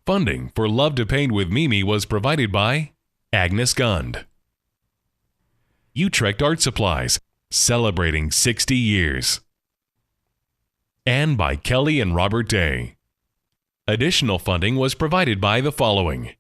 Funding for Love to Paint with Mimi was provided by Agnes Gund. Utrecht Art Supplies, celebrating 60 years. And by Kelly and Robert Day. Additional funding was provided by the following.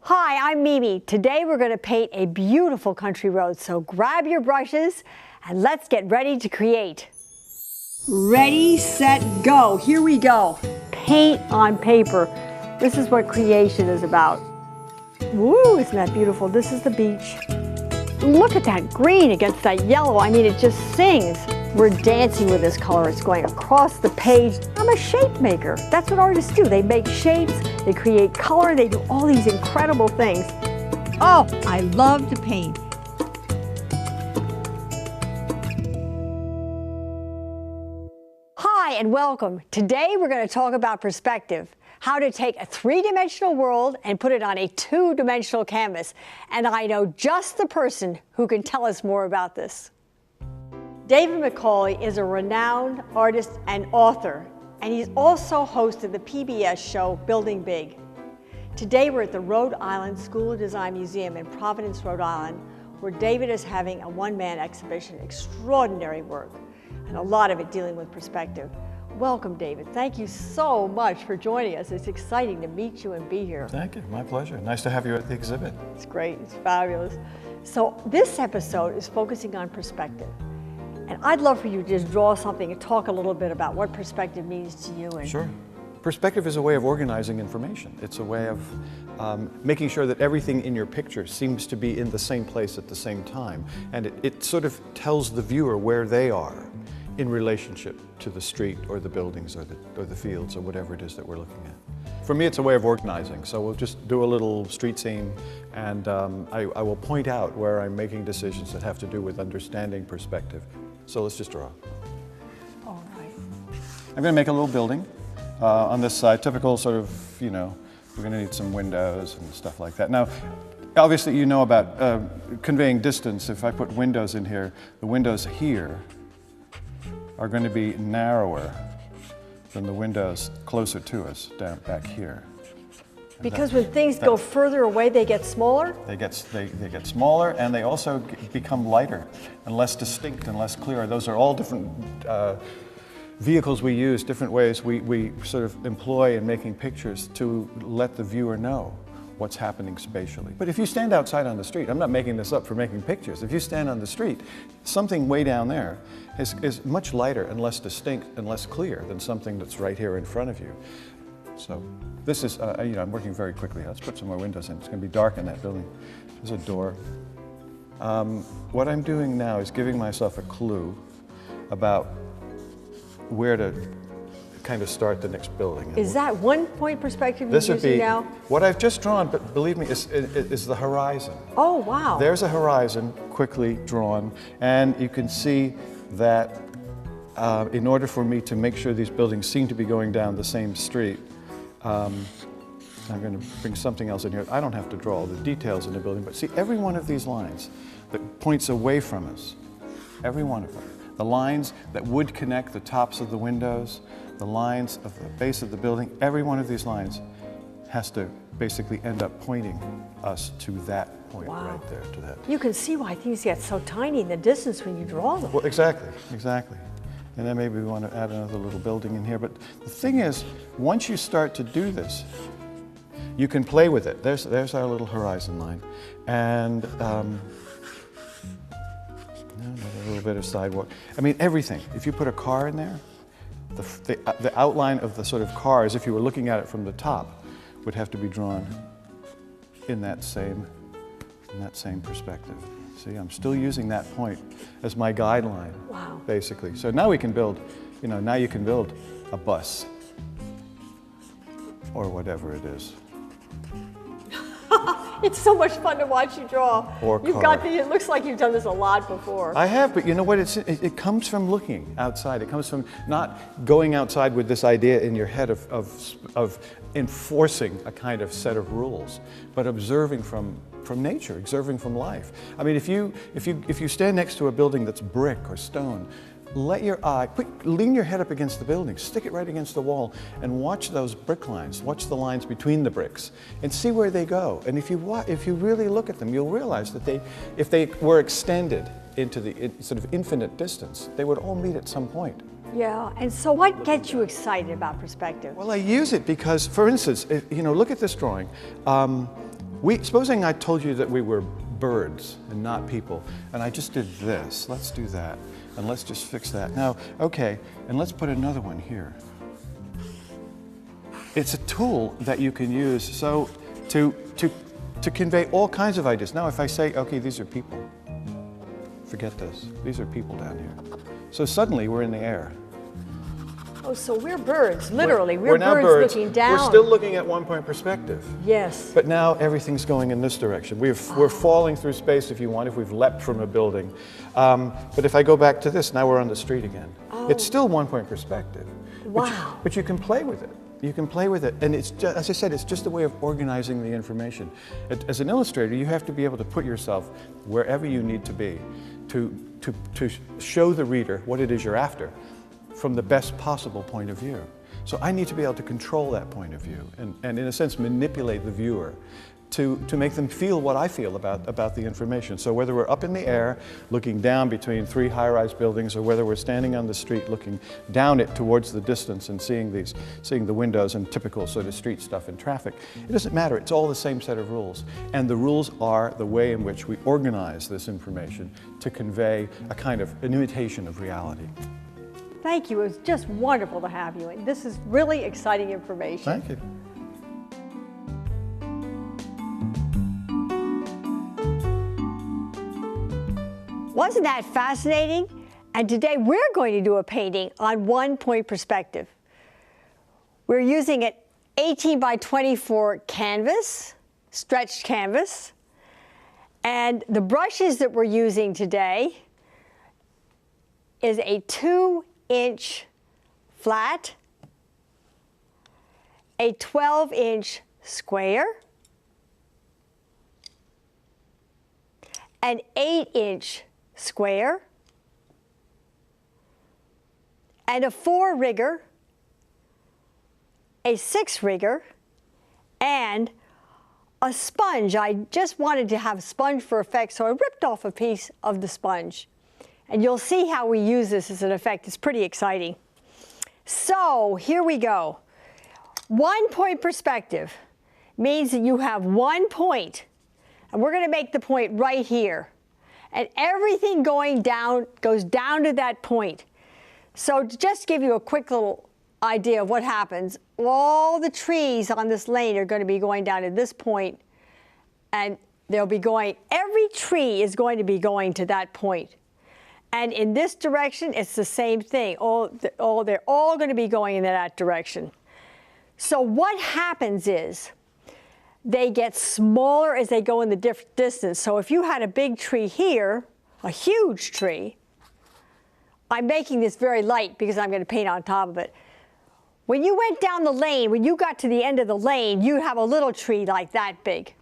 Hi, I'm Mimi. Today we're going to paint a beautiful country road, so grab your brushes and let's get ready to create. Ready, set, go. Here we go. Paint on paper. This is what creation is about. Woo, isn't that beautiful? This is the beach. Look at that green against that yellow. I mean, it just sings. We're dancing with this color. It's going across the page. I'm a shape maker. That's what artists do. They make shapes, they create color, they do all these incredible things. Oh, I love to paint. Hi and welcome. Today we're going to talk about perspective. How to take a three-dimensional world and put it on a two-dimensional canvas. And I know just the person who can tell us more about this. David Macaulay is a renowned artist and author, and he's also hosted the PBS show Building Big. Today we're at the Rhode Island School of Design Museum in Providence, Rhode Island, where David is having a one-man exhibition. Extraordinary work, and a lot of it dealing with perspective. Welcome, David. Thank you so much for joining us. It's exciting to meet you and be here. Thank you. My pleasure. Nice to have you at the exhibit. It's great. It's fabulous. So this episode is focusing on perspective. And I'd love for you to just draw something and talk a little bit about what perspective means to you. Sure. Perspective is a way of organizing information. It's a way of making sure that everything in your picture seems to be in the same place at the same time. And it sort of tells the viewer where they are in relationship to the street or the buildings or the fields or whatever it is that we're looking at. For me, it's a way of organizing. So we'll just do a little street scene, and I will point out where I'm making decisions that have to do with understanding perspective. So let's just draw. All right. I'm going to make a little building on this side, typical sort of, you know, we're going to need some windows and stuff like that. Now, obviously you know about conveying distance. If I put windows in here, the windows here are going to be narrower than the windows closer to us down back here. Because when things go further away, they get smaller? They get smaller, and they also become lighter and less distinct and less clear. Those are all different vehicles we use, different ways we sort of employ in making pictures to let the viewer know what's happening spatially. But if you stand outside on the street, I'm not making this up for making pictures. If you stand on the street, something way down there is much lighter and less distinct and less clear than something that's right here in front of you. So this is, you know, I'm working very quickly. Let's put some more windows in. It's going to be dark in that building. There's a door. What I'm doing now is giving myself a clue about where to kind of start the next building. Is that one point perspective you're using now? What I've just drawn, but believe me, is the horizon. Oh, wow. There's a horizon quickly drawn, and you can see that in order for me to make sure these buildings seem to be going down the same street, I'm going to bring something else in here. I don't have to draw all the details in the building, but see every one of these lines that points away from us, every one of them. The lines that would connect the tops of the windows, the lines of the base of the building, every one of these lines has to basically end up pointing us to that point. Wow. Right there, to that. You can see why things get so tiny in the distance when you draw them. Well, exactly. And then maybe we want to add another little building in here. But the thing is, once you start to do this, you can play with it. There's our little horizon line. And a little bit of sidewalk. I mean, everything. If you put a car in there, the outline of the sort of car, as if you were looking at it from the top, would have to be drawn in that same perspective. See, I'm still using that point as my guideline. Wow. Basically. So now we can build, you know, now you can build a bus or whatever it is. It's so much fun to watch you draw. Or You've got it looks like you've done this a lot before. I have, but you know what? It comes from looking outside. It comes from not going outside with this idea in your head of enforcing a kind of set of rules, but observing from nature, observing from life. I mean, if you stand next to a building that's brick or stone, let your eye, lean your head up against the building, stick it right against the wall, and watch those brick lines, watch the lines between the bricks, and see where they go. And if you really look at them, you'll realize that if they were extended into the sort of infinite distance, they would all meet at some point. Yeah, and so what gets you excited about perspective? Well, I use it because, for instance, look at this drawing. Supposing I told you that we were birds and not people, and I just did this. Let's do that, and let's just fix that. Now, okay, and let's put another one here. It's a tool that you can use to convey all kinds of ideas. Now, if I say, okay, these are people, forget this. These are people down here. So suddenly we're in the air. Oh, so we're birds, literally. We're now birds looking down. We're still looking at one-point perspective. Yes. But now everything's going in this direction. We're falling through space, if you want, if we've leapt from a building. But if I go back to this, now we're on the street again. Oh. It's still one-point perspective. Wow. But you can play with it. You can play with it. And it's just, as I said, it's just a way of organizing the information. As an illustrator, you have to be able to put yourself wherever you need to be to show the reader what it is you're after from the best possible point of view. So I need to be able to control that point of view and in a sense manipulate the viewer to make them feel what I feel about the information. So whether we're up in the air looking down between 3 high-rise buildings, or whether we're standing on the street looking down it towards the distance and seeing the windows and typical sort of street stuff and traffic, it doesn't matter. It's all the same set of rules. And the rules are the way in which we organize this information to convey a kind of an imitation of reality. Thank you. It was just wonderful to have you. And this is really exciting information. Thank you. Wasn't that fascinating? And today we're going to do a painting on one-point perspective. We're using an 18 by 24 canvas, stretched canvas. And the brushes that we're using today is a 2-inch flat, a 12-inch square, an 8-inch square, and a 4-rigger, a 6-rigger, and a sponge. I just wanted to have a sponge for effect, so I ripped off a piece of the sponge. And you'll see how we use this as an effect. It's pretty exciting. So here we go. One-point perspective means that you have one point, and we're going to make the point right here. And everything going down goes down to that point. So to just give you a quick little idea of what happens, all the trees on this lane are going to be going down to this point, and they'll be going, every tree is going to be going to that point. And in this direction, it's the same thing. They're all going to be going in that direction. So what happens is they get smaller as they go in the distance. So if you had a big tree here, a huge tree, I'm making this very light because I'm going to paint on top of it. When you went down the lane, when you got to the end of the lane, you have a little tree like that big.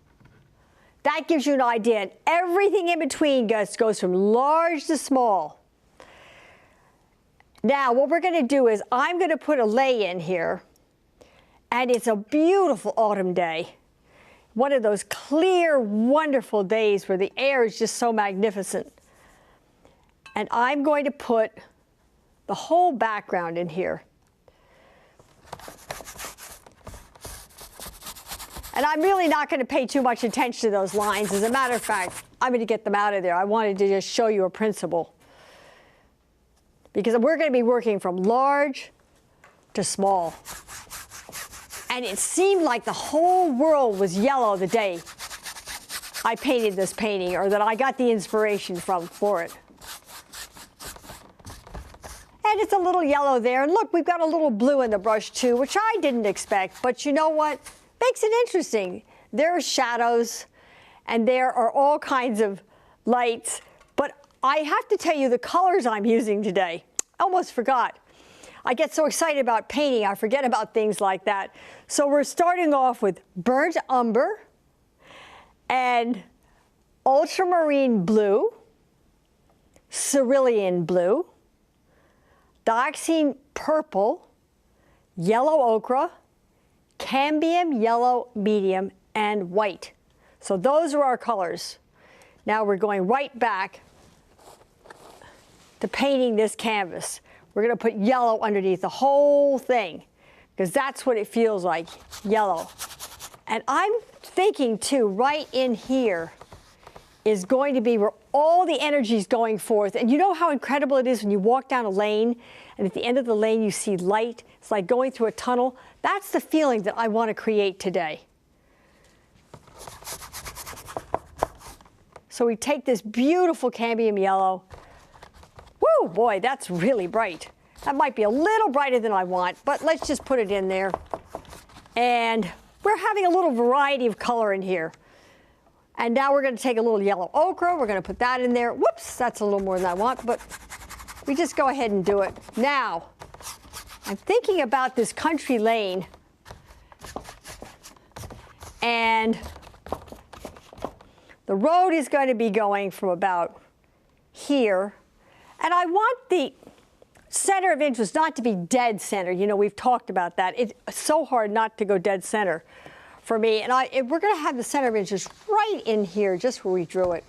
That gives you an idea. And everything in between goes from large to small. Now, what we're going to do is I'm going to put a lay in here. And it's a beautiful autumn day. One of those clear, wonderful days where the air is just so magnificent. And I'm going to put the whole background in here. And I'm really not going to pay too much attention to those lines. As a matter of fact, I'm going to get them out of there. I wanted to just show you a principle. Because we're going to be working from large to small. And it seemed like the whole world was yellow the day I painted this painting, or that I got the inspiration for it. And it's a little yellow there. And look, we've got a little blue in the brush too, which I didn't expect. But you know what? Makes it interesting. There are shadows, and there are all kinds of lights. But I have to tell you the colors I'm using today. I almost forgot. I get so excited about painting, I forget about things like that. So we're starting off with burnt umber and ultramarine blue, cerulean blue, dioxazine purple, yellow ochre, cambium yellow medium, and white. So those are our colors. Now we're going right back to painting this canvas. We're going to put yellow underneath the whole thing because that's what it feels like, yellow. And I'm thinking too, right in here is going to be where all the energy is going forth. And you know how incredible it is when you walk down a lane and at the end of the lane you see light? It's like going through a tunnel. That's the feeling that I want to create today. So we take this beautiful cambium yellow. Woo, boy, that's really bright. That might be a little brighter than I want, but let's just put it in there. And we're having a little variety of color in here. And now we're going to take a little yellow ochre. We're going to put that in there. Whoops, that's a little more than I want, but we just go ahead and do it. Now, I'm thinking about this country lane. And the road is going to be going from about here. And I want the center of interest not to be dead center. You know, we've talked about that. It's so hard not to go dead center for me. And we're going to have the center of interest right in here, just where we drew it.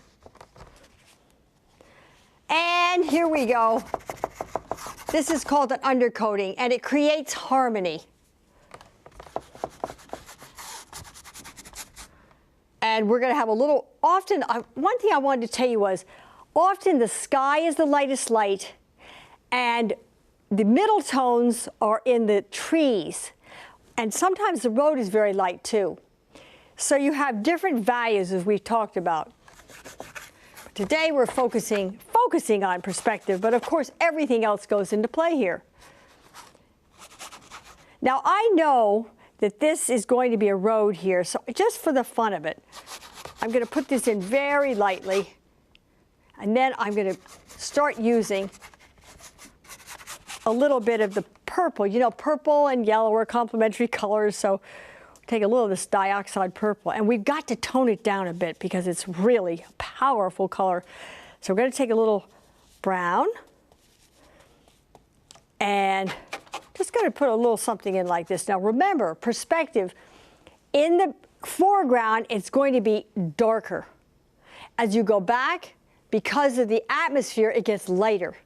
And here we go. This is called an undercoating, and it creates harmony. And we're going to have a little, often, one thing I wanted to tell you was, often the sky is the lightest light, and the middle tones are in the trees. And sometimes the road is very light too. So you have different values, as we've talked about. Today we're focusing on perspective, but of course everything else goes into play here. Now I know that this is going to be a road here, so just for the fun of it, I'm going to put this in very lightly, and then I'm going to start using a little bit of the purple. You know, purple and yellow are complementary colors, so take a little of this dioxide purple, and we've got to tone it down a bit because it's really a powerful color. So we're going to take a little brown, and just going to put a little something in like this. Now remember, perspective, in the foreground, it's going to be darker. As you go back, because of the atmosphere, it gets lighter.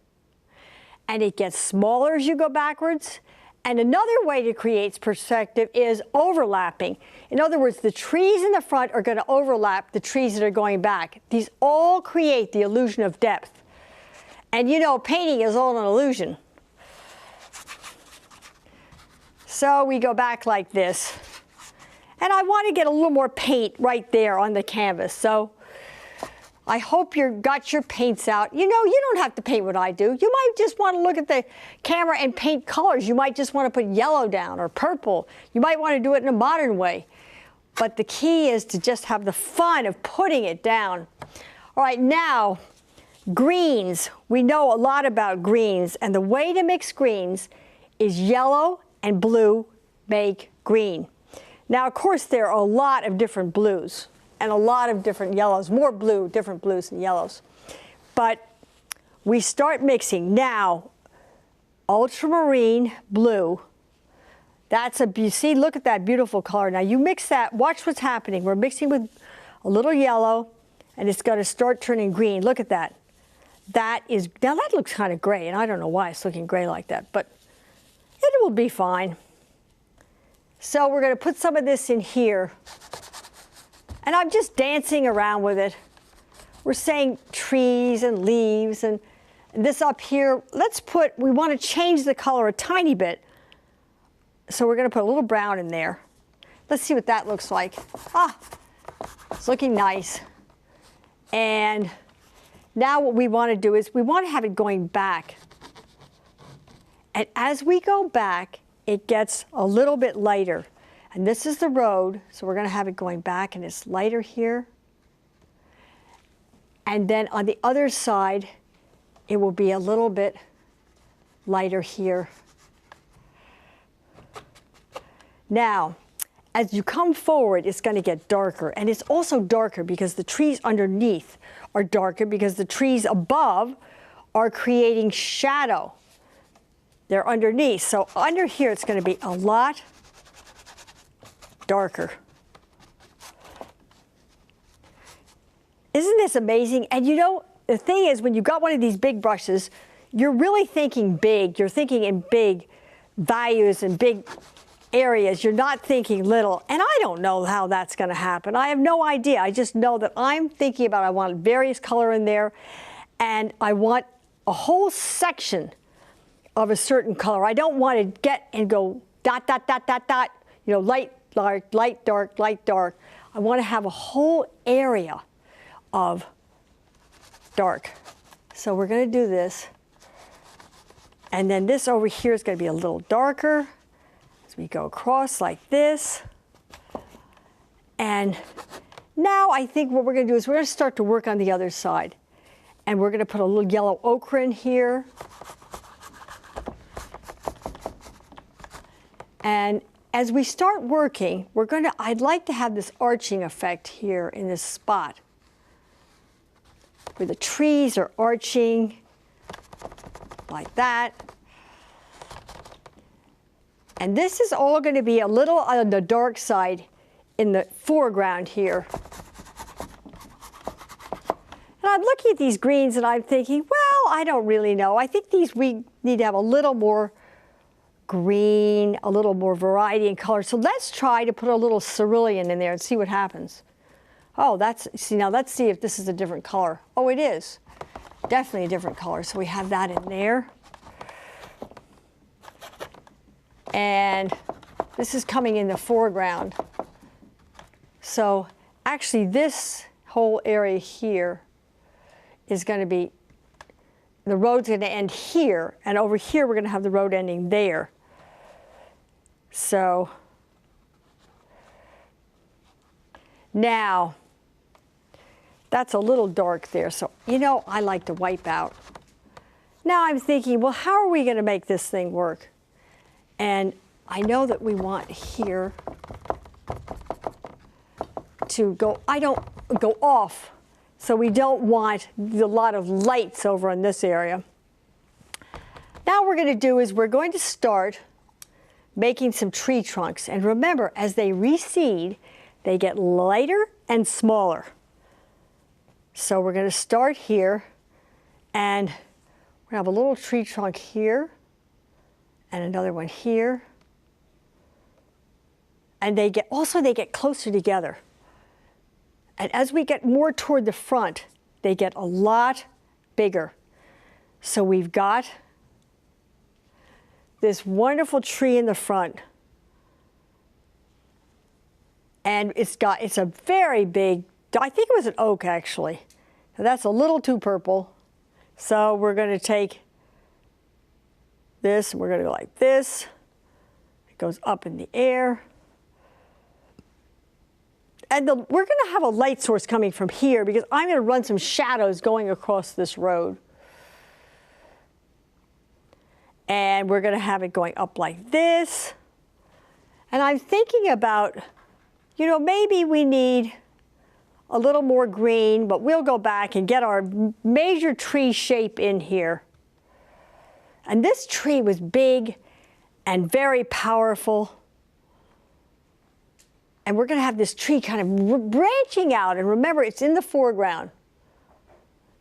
And it gets smaller as you go backwards. And another way to create perspective is overlapping. In other words, the trees in the front are going to overlap the trees that are going back. These all create the illusion of depth. And you know, painting is all an illusion. So we go back like this. And I want to get a little more paint right there on the canvas. So I hope you've got your paints out. You know, you don't have to paint what I do. You might just want to look at the camera and paint colors. You might just want to put yellow down or purple. You might want to do it in a modern way. But the key is to just have the fun of putting it down. All right, now, greens. We know a lot about greens. And the way to mix greens is yellow and blue make green. Now, of course, there are a lot of different blues and a lot of different yellows, more blue, different blues and yellows. But we start mixing now. Ultramarine blue, that's you see, look at that beautiful color. Now you mix that, watch what's happening. We're mixing with a little yellow, and it's going to start turning green. Look at that. That is, now that looks kind of gray, and I don't know why it's looking gray like that, but it will be fine. So we're going to put some of this in here. And I'm just dancing around with it. We're saying trees and leaves and this up here. Let's put, we want to change the color a tiny bit. So we're going to put a little brown in there. Let's see what that looks like. Ah, it's looking nice. And now what we want to do is we want to have it going back. And as we go back, it gets a little bit lighter. And this is the road, so we're going to have it going back, and it's lighter here. And then on the other side, it will be a little bit lighter here. Now, as you come forward, it's going to get darker. And it's also darker because the trees underneath are darker because the trees above are creating shadow. They're underneath. So under here, it's going to be a lot darker. Isn't this amazing? And you know, the thing is, when you've got one of these big brushes, you're really thinking big. You're thinking in big values and big areas. You're not thinking little. And I don't know how that's going to happen. I have no idea. I just know that I'm thinking about I want various color in there, and I want a whole section of a certain color. I don't want to get and go dot, dot, dot, dot, dot, you know, light, dark, light, dark, light, dark. I want to have a whole area of dark. So we're going to do this. And then this over here is going to be a little darker as we go across like this. And now I think what we're going to do is we're going to start to work on the other side. And we're going to put a little yellow ochre in here. And as we start working, I'd like to have this arching effect here in this spot, where the trees are arching like that. And this is all going to be a little on the dark side in the foreground here. And I'm looking at these greens and I'm thinking, well, I don't really know. I think we need to have a little more green, a little more variety in color. So let's try to put a little cerulean in there and see what happens. Oh, now let's see if this is a different color. Oh, it is. Definitely a different color. So we have that in there. And this is coming in the foreground. So actually this whole area here is going to be, the road's going to end here, and over here we're going to have the road ending there. So now, that's a little dark there, so you know I like to wipe out. Now I'm thinking, well, how are we going to make this thing work? And I know that we want here to go, I don't go off, so we don't want a lot of lights over in this area. Now what we're going to do is we're going to start making some tree trunks. And remember, as they reseed, they get lighter and smaller. So we're going to start here, and we're going to have a little tree trunk here, and another one here. And they get closer together. And as we get more toward the front, they get a lot bigger. So we've got this wonderful tree in the front. And it's a very big, I think it was an oak actually. Now that's a little too purple. So we're going to take this, and we're going to go like this. It goes up in the air. And we're going to have a light source coming from here because I'm going to run some shadows going across this road. And we're going to have it going up like this. And I'm thinking about, you know, maybe we need a little more green, but we'll go back and get our major tree shape in here. And this tree was big and very powerful. And we're going to have this tree kind of branching out. And remember, it's in the foreground.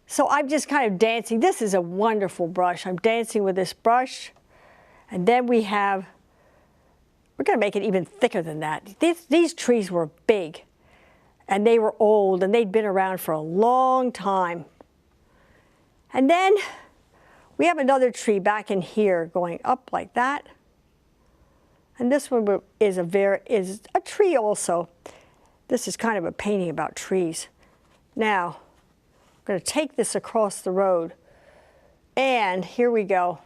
So I'm just kind of dancing. This is a wonderful brush. I'm dancing with this brush. And then we're going to make it even thicker than that. These trees were big. And they were old. And they'd been around for a long time. And then we have another tree back in here going up like that. And this one is a tree also. This is kind of a painting about trees. Now, I'm going to take this across the road. And here we go.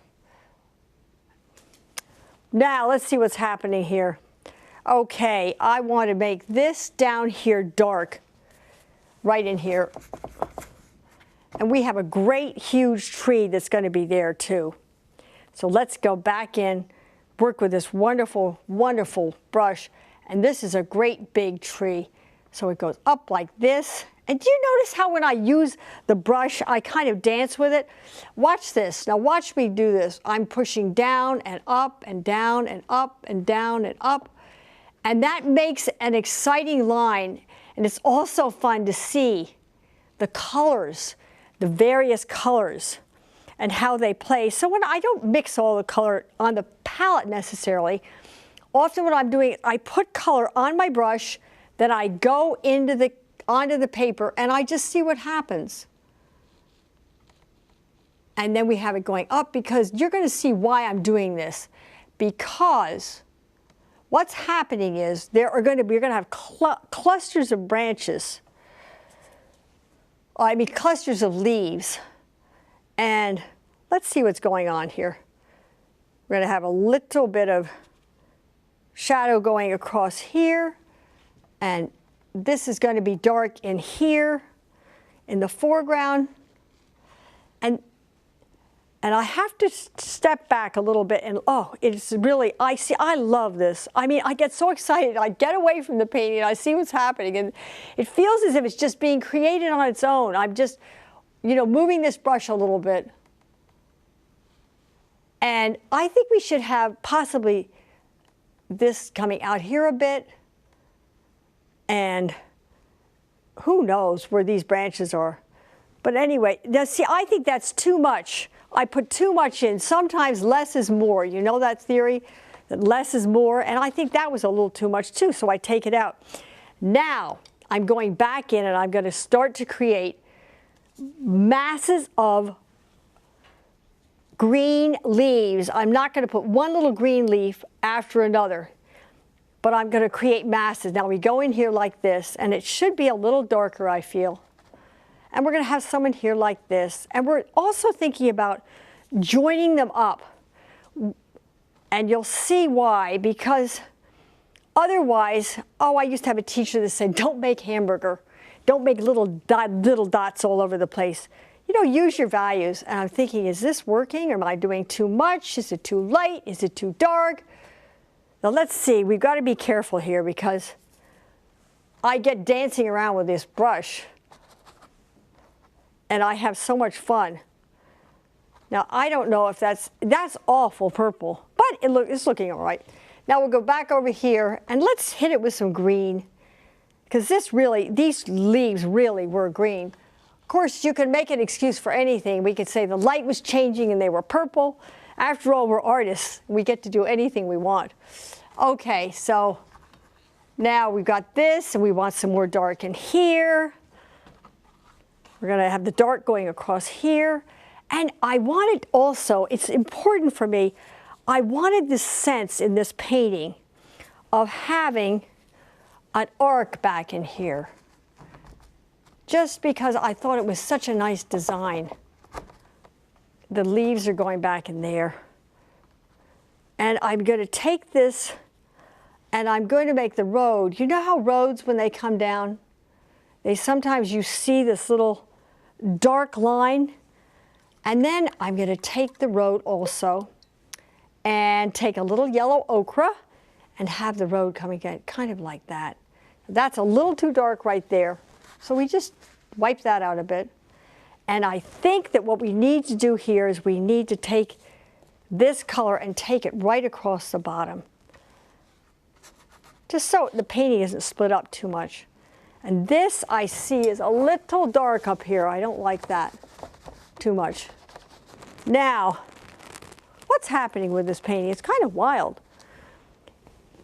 Now, let's see what's happening here. Okay, I want to make this down here dark, right in here. And we have a great, huge tree that's going to be there, too. So let's go back in work with this wonderful, wonderful brush. And this is a great big tree. So it goes up like this. And do you notice how when I use the brush, I kind of dance with it? Watch this. Now watch me do this. I'm pushing down and up and down and up and down and up. And that makes an exciting line. And it's also fun to see the colors, the various colors, and how they play. So when I don't mix all the color on the palette necessarily, often what I'm doing, I put color on my brush, then I go onto the paper, and I just see what happens. And then we have it going up, because you're going to see why I'm doing this. Because what's happening is you're going to have clusters of branches. I mean clusters of leaves. And let's see what's going on here. We're going to have a little bit of shadow going across here. And this is going to be dark in here, in the foreground. And I have to step back a little bit, and oh, it's really, I love this. I mean, I get so excited. I get away from the painting, and I see what's happening, and it feels as if it's just being created on its own. I'm just, moving this brush a little bit. And I think we should have possibly this coming out here a bit. And who knows where these branches are. But anyway, now see, I think that's too much. I put too much in. Sometimes less is more. You know that theory? That less is more. And I think that was a little too much too, so I take it out. Now, I'm going back in, and I'm going to start to create masses of green leaves. I'm not going to put one little green leaf after another, but I'm going to create masses. Now we go in here like this, and it should be a little darker, I feel. And we're going to have some in here like this. And we're also thinking about joining them up. And you'll see why, because otherwise, I used to have a teacher that said, don't make hamburger. Don't make little dots all over the place. Use your values. And I'm thinking, is this working? Am I doing too much? Is it too light? Is it too dark? Now let's see. We've got to be careful here, because I get dancing around with this brush. And I have so much fun. Now, I don't know if that's awful purple, but it's looking all right. Now we'll go back over here, and let's hit it with some green, because these leaves really were green. Of course, you can make an excuse for anything. We could say the light was changing and they were purple. After all, we're artists. We get to do anything we want. Okay, so now we've got this, and we want some more dark in here. We're going to have the dark going across here. And I wanted also, it's important for me, I wanted this sense in this painting of having an arc back in here. Just because I thought it was such a nice design. The leaves are going back in there. And I'm going to take this, and I'm going to make the road. You know how roads, when they come down, sometimes you see this little dark line? And then I'm going to take the road also and take a little yellow ochre and have the road coming in kind of like that. That's a little too dark right there. So we just wipe that out a bit. And I think that what we need to do here is we need to take this color and take it right across the bottom, just so the painting isn't split up too much. And this I see is a little dark up here. I don't like that too much. Now, what's happening with this painting? It's kind of wild.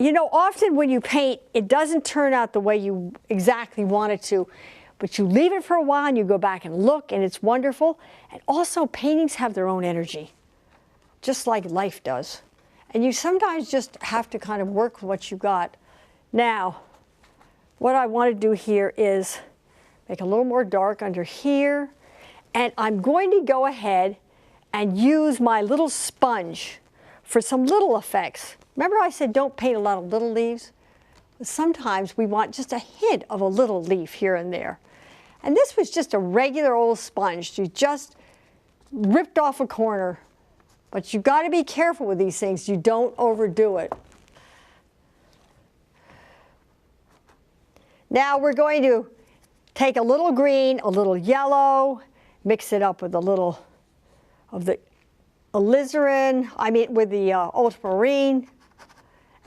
Often when you paint, it doesn't turn out the way you exactly want it to, but you leave it for a while and you go back and look, and it's wonderful. And also, paintings have their own energy, just like life does. And you sometimes just have to kind of work with what you got. Now, what I want to do here is make a little more dark under here. And I'm going to go ahead and use my little sponge for some little effects. Remember I said don't paint a lot of little leaves? Sometimes we want just a hint of a little leaf here and there. And this was just a regular old sponge. You just ripped off a corner But you've got to be careful with these things. You don't overdo it. Now we're going to take a little green, a little yellow, mix it up with a little of the alizarin, with the ultramarine.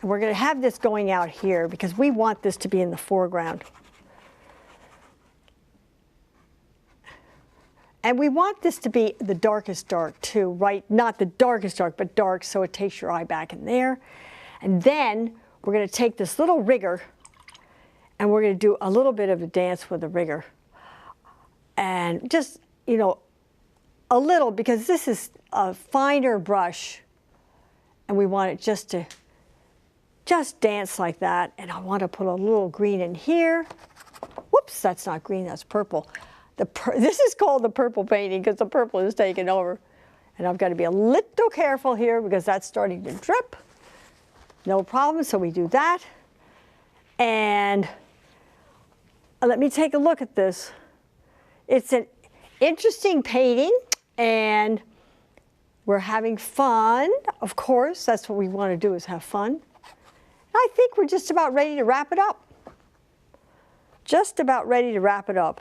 And we're going to have this going out here because we want this to be in the foreground. And we want this to be the darkest dark too, right? Not the darkest dark, but dark, so it takes your eye back in there. And then we're going to take this little rigger and we're going to do a little bit of a dance with the rigger. And just, a little, because this is a finer brush and we want it just to dance like that. And I want to put a little green in here. Whoops, that's not green, that's purple. This is called the purple painting because the purple is taken over. And I've got to be a little careful here because that's starting to drip. No problem, so we do that. And let me take a look at this. It's an interesting painting and we're having fun. Of course, that's what we want to do, is have fun. I think we're just about ready to wrap it up. Just about ready to wrap it up.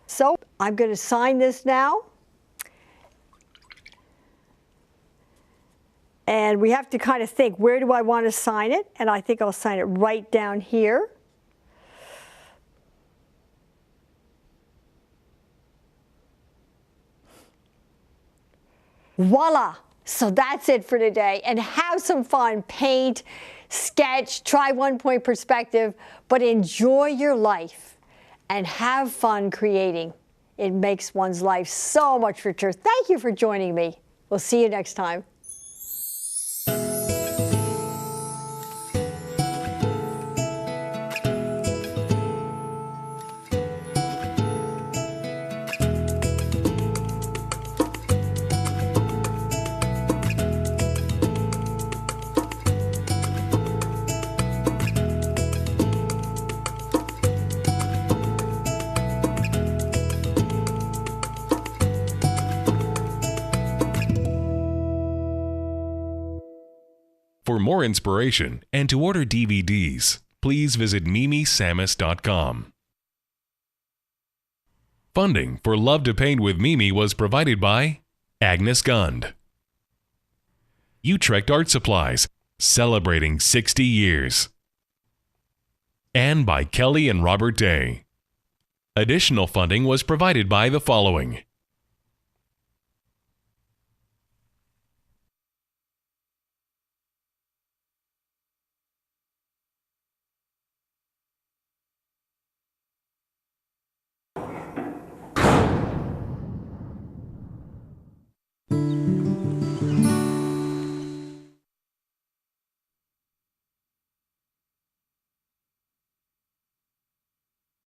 So I'm going to sign this now. And we have to kind of think, where do I want to sign it? And I think I'll sign it right down here. Voila! So that's it for today. And have some fun. Paint, sketch, try one-point perspective, but enjoy your life and have fun creating. It makes one's life so much richer. Thank you for joining me. We'll see you next time. For more inspiration and to order DVDs, please visit mimisammis.com. Funding for Love to Paint with Mimi was provided by Agnes Gund, Utrecht Art Supplies, celebrating 60 years, and by Kelly and Robert Day. Additional funding was provided by the following: